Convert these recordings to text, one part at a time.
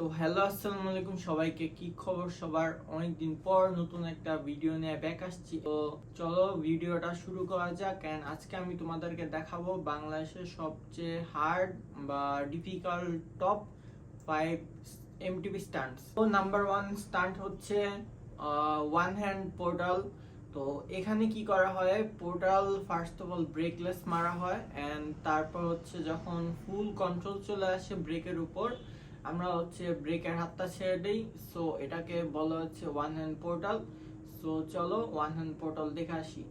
তো হ্যালো, আসসালামু আলাইকুম সবাইকে। কি খবর সবার? অনেকদিন পর নতুন একটা ভিডিও নিয়ে ব্যাক আসছি। তো চলো ভিডিওটা শুরু করা যাক। এন্ড আজকে আমি তোমাদেরকে দেখাবো বাংলাদেশের সবচেয়ে হার্ড বা ডিফিকাল্ট টপ 5 এমটিবি স্টান্টস। তো নাম্বার 1 স্টান্ট হচ্ছে ওয়ান হ্যান্ড পোর্টাল। তো এখানে কি করা হয়, পোর্টাল ফার্স্ট অফ অল ব্রেকলেস মারা হয় এন্ড তারপর হচ্ছে যখন ফুল কন্ট্রোল চলে আসে ব্রেকের উপর, আমরা হচ্ছে ব্রেকের হাতটা ছেড়ে দেই। সো এটাকে বলা হচ্ছে ওয়ান হ্যান্ড পোর্টাল। সো চলো ওয়ান হ্যান্ড পোর্টাল দেখে আসি।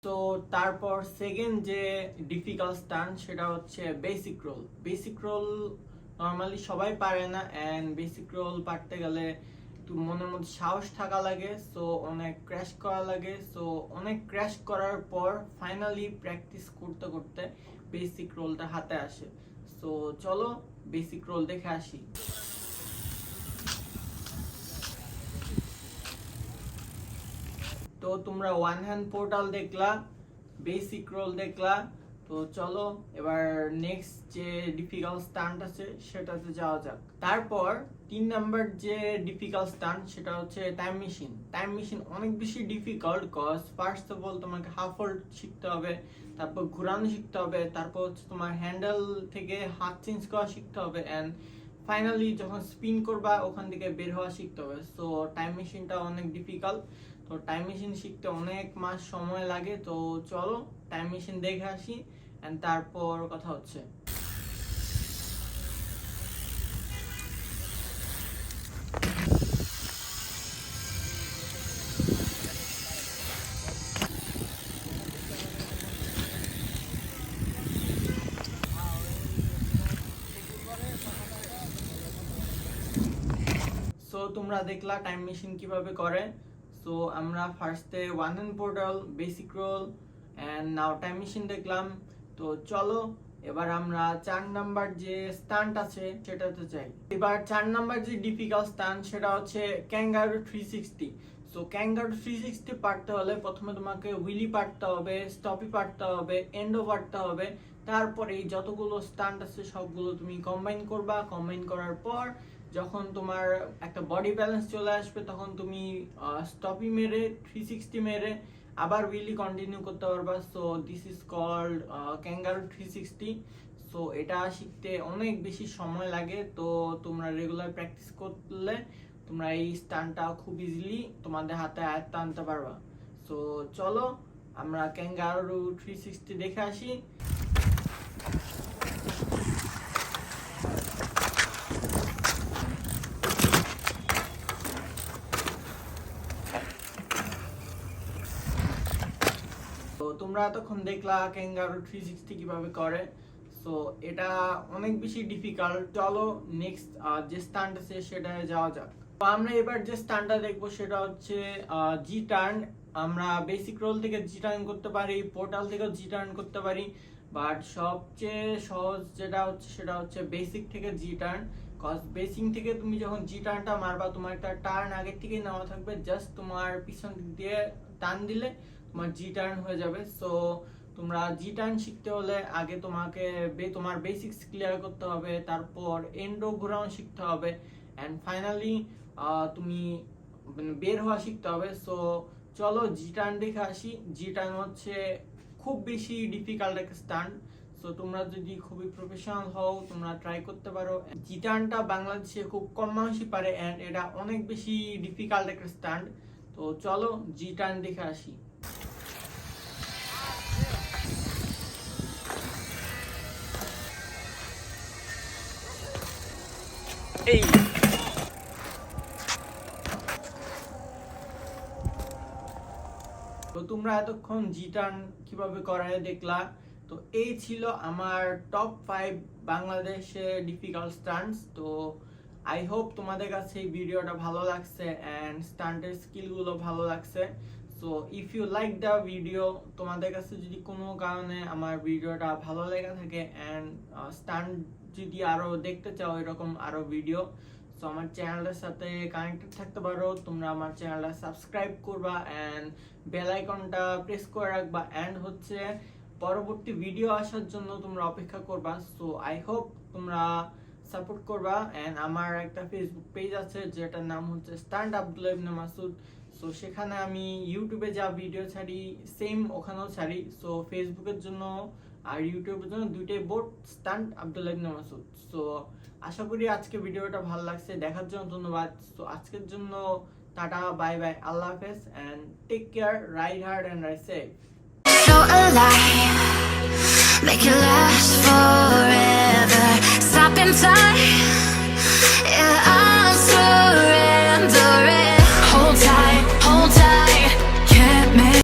তো তারপর সেকেন্ড যে ডিফিকাল্ট স্টান্ট সেটা হচ্ছে basic roll. Basic roll normally সবাই পারে না এন্ড বেসিক রোল পারতে গেলে একটু মনের মধ্যে সাহস থাকা লাগে। সো অনেক ক্র্যাশ করা লাগে। সো অনেক ক্র্যাশ করার পর ফাইনালি প্র্যাকটিস করতে করতে বেসিক রোলটা হাতে আসে। সো চলো বেসিক রোল দেখে আসি। তো তোমরা ওয়ান হ্যান্ড পোর্টাল দেখলা, বেসিক রোল দেখলা। তো চলো এবার নেক্সট যে ডিফিকাল্ট স্টান্ট আছে সেটাতে যাওয়া যাক। তারপর 3 নাম্বার যে ডিফিকাল্ট স্টান্ট সেটা হচ্ছে টাইম মেশিন। টাইম মেশিন অনেক বেশি difficult cause first of all তোমাকে হাফ হোল্ড শিখতে হবে, তারপর ঘুরানো শিখতে হবে, তারপর হচ্ছে তোমার হ্যান্ডেল থেকে হাত চেঞ্জ করা শিখতে হবে এন্ড ফাইনালি যখন স্পিন করবা ওখান থেকে বের হওয়া শিখতে হবে। সো টাইম মেশিনটা অনেক ডিফিকাল্ট। তো টাইম মেশিন শিখতে অনেক মাস সময় লাগে। তো চলো টাইম মেশিন দেখে আসি এন্ড তারপর কথা হচ্ছে। সো তোমরা দেখলা টাইম মেশিন কিভাবে করে। সো আমরা ফার্স্টে one hand portal, basic roll and now time machine দেখলাম। তো চলো এবার আমরা 4 নাম্বার যে স্টান্ট আছে সেটাতে যাই। এবার 4 নাম্বার যে ডিফিকাল্ট স্টান্ট সেটা হচ্ছে ক্যাঙ্গারু 360। সো ক্যাঙ্গারু 360 পারতে হলে প্রথমে তোমাকে হুইলি পারতে হবে, স্টপি পারতে হবে, এন্ডো পারতে হবে। তারপরে এই যতগুলো স্টান্ট আছে সবগুলো তুমি কম্বাইন করবা। কম্বাইন করার পর যখন তোমার একটা বডি ব্যালেন্স চলে আসবে তখন তুমি স্টপি মেরে 360 মেরে আবার হুইলি কন্টিনিউ করতে পারবা। So this is called kangaroo 360। So এটা শিখতে অনেক বেশি সময় লাগে। তো তোমরা রেগুলার প্র্যাকটিস করলে তোমরা এই স্টান্টটা খুব ইজিলি তোমাদের হাতে আয়ত্তে আনতে পারবা। সো চলো আমরা ক্যাঙ্গারু 360 দেখে আসি। তো তোমরা এতক্ষণ দেখলা ক্যাঙ্গারু 360 কিভাবে করে। সো এটা অনেক বেশি ডিফিকাল্ট। চলো নেক্সট যে স্টান্ট আছে সেটা যাওয়া যাক। তো আমরা এবার যে স্টান্টটা দেখবো সেটা হচ্ছে জি টার্ন। আমরা বেসিক রোল থেকে জি টার্ন করতে পারি, পোর্টাল থেকে জি টার্ন করতে পারি, বাট সবচেয়ে সহজ যেটা হচ্ছে সেটা হচ্ছে বেসিক থেকে জি টার্ন। কজ বেসিক থেকে তুমি যখন জি টার্নটা মারবা তোমার একটা টার্ন আগের থেকেই নেওয়া থাকবে, জাস্ট তোমার পিছন দিক দিয়ে টান দিলে তোমার জি টার্ন হয়ে যাবে। সো তোমরা জি টার্ন শিখতে হলে আগে তোমাকে তোমার বেসিক্স ক্লিয়ার করতে হবে, তারপর এন্ডো ঘোরানো শিখতে হবে এন্ড ফাইনালি তুমি বের হওয়া শিখতে হবে। সো চলো জি টার্ন দেখে আসি। জি টার্ন হচ্ছে খুব বেশি ডিফিকাল্ট একটা স্টান্ট। সো তোমরা যদি খুবই প্রফেশনাল হও তোমরা ট্রাই করতে পারো। জি টার্নটা বাংলাদেশে খুব কম মানুষই পারে এন্ড এটা অনেক বেশি ডিফিকাল্ট একটা স্টান্ট। তো চলো জি টার্ন দেখে আসি। এই তো তোমরা এতক্ষণ জি টার্ন কিভাবে করায় দেখলা। তো এই ছিল আমার টপ 5 বাংলাদেশে ডিফিকাল্ট স্টান্টস। তো আই হোপ তোমাদের কাছে এই ভিডিওটা ভালো লাগছে এন্ড স্টান্টের স্কিলগুলো ভালো লাগছে। So if you like the video, তোমাদের কাছে যদি কোনো কারণে আমার ভিডিওটা ভালো লেগে থাকে এন্ড স্টান্ট যদি আরো দেখতে চাও এরকম আরো ভিডিও, সো আমার চ্যানেলের সাথে কানেক্টেড থাকতে পারো। তোমরা আমার চ্যানেলটা সাবস্ক্রাইব করবা অ্যান্ড বেল আইকনটা প্রেস করে রাখবা, অ্যান্ড হচ্ছে পরবর্তী ভিডিও আসার জন্য তোমরা অপেক্ষা করবা। সো আই হোপ তোমরা সাপোর্ট করবা। অ্যান্ড আমার একটা ফেসবুক পেজ আছে যেটার নাম হচ্ছে স্ট্যান্ড আব্দুল্লাহ ইবনে মাসুদ। সো সেখানে আমি ইউটিউবে যা ভিডিও ছাড়ি সেম ওখানেও ছাড়ি। সো ফেসবুকের জন্য আর ইউটিউবের জন্য দুইটাই বোর্ড স্ট্যান্ড আব্দুল্লাহ ইবনে মাসুদ। সো আশা করি আজকে ভিডিওটা ভালো লাগছে, দেখার জন্য ধন্যবাদ। সো আজকের জন্য টাটা, বাই বাই, আল্লাহ হাফেজ, and take care, ride hard and ride safe. So alive, make it last forever. Stop in time.